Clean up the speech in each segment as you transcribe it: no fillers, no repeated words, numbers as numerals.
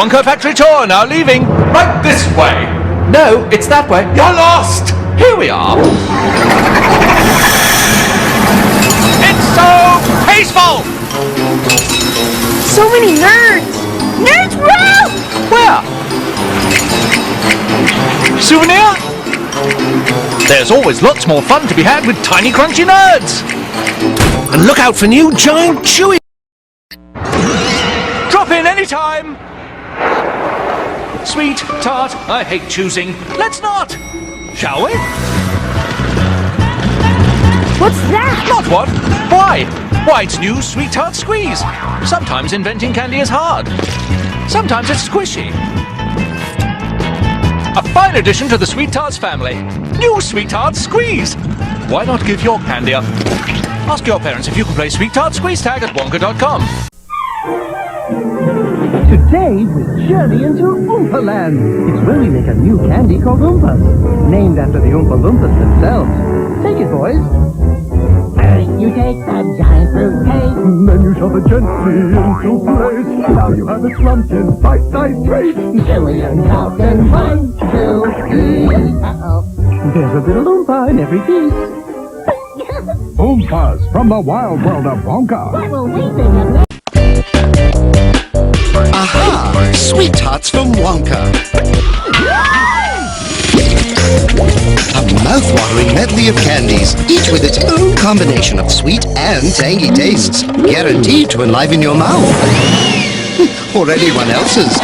Wonka Factory Tour, now leaving. Right this way. No, it's that way. You're lost. Here we are. It's so peaceful! So many nerds! Nerds rule! Where? Souvenir? There's always lots more fun to be had with tiny crunchy nerds. And look out for new giant chewy. Drop in anytime. Sweet, tart, I hate choosing. Let's not. Shall we? What's that? Not what? Why? Why, it's new Sweet Tart Squeeze. Sometimes inventing candy is hard. Sometimes it's squishy. A fine addition to the Sweet Tarts family. New Sweet Tart Squeeze. Why not give your candy up? Ask your parents if you can play Sweet Tart Squeeze tag at Wonka.com. Today we journey into Oompa Land. It's where we make a new candy called Oompas, named after the Oompa Loompas themselves. Take it, boys. First you take the giant fruit cake, Then you shove it gently into place. Now you have it lumped in bite-sized treats. chewy and soft and 1, 2, 3. Uh-oh. There's a little Oompa in every piece. Oompas from the wild world of Wonka. What will we think of next? Aha! Sweet Tarts from Wonka. A mouth-watering medley of candies, each with its own combination of sweet and tangy tastes, guaranteed to enliven your mouth. Or anyone else's.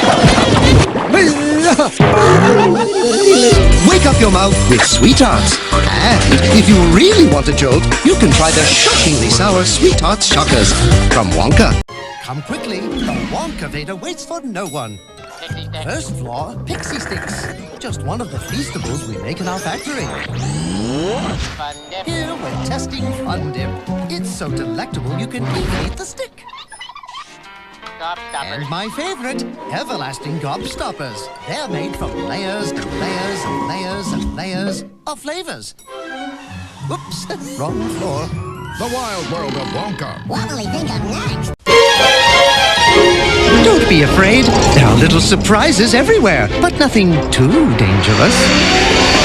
Wake up your mouth with Sweet Tarts. And if you really want a jolt, you can try the shockingly sour Sweet Tarts Shockers from Wonka. Come quickly, the Wonkavator waits for no one. First floor, Pixie Sticks. Just one of the feastables we make in our factory. Here we're testing Fun Dip. It's so delectable you can even eat the stick. And my favorite, Everlasting Gobstoppers. They're made from layers and layers and layers and layers of flavors. Whoops, wrong floor. The wild world of Wonka. What will he think of next? Don't be afraid. There are little surprises everywhere, but nothing too dangerous.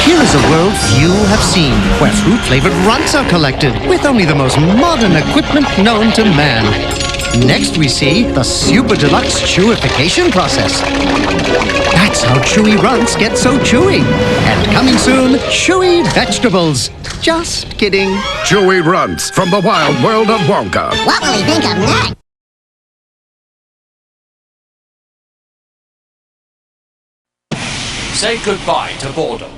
Here is a world few have seen, where fruit-flavored runts are collected, with only the most modern equipment known to man. Next we see the super deluxe chewification process. That's how chewy runts get so chewy. And coming soon, chewy vegetables. Just kidding. Chewy Runts from the wild world of Wonka. What will he think of next? Say goodbye to boredom.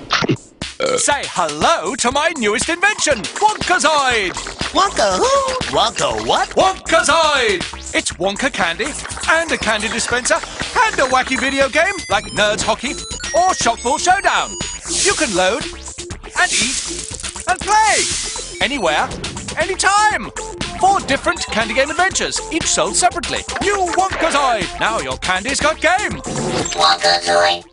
Say hello to my newest invention, Wonkazoid! Wonka who? Wonka what? Wonkazoid! It's Wonka candy, and a candy dispenser, and a wacky video game like Nerds Hockey or Shockball Showdown. You can load, and eat, and play. Anywhere, anytime. 4 different candy game adventures, each sold separately. New Wonkazoid! Now your candy's got game! Wonkazoid.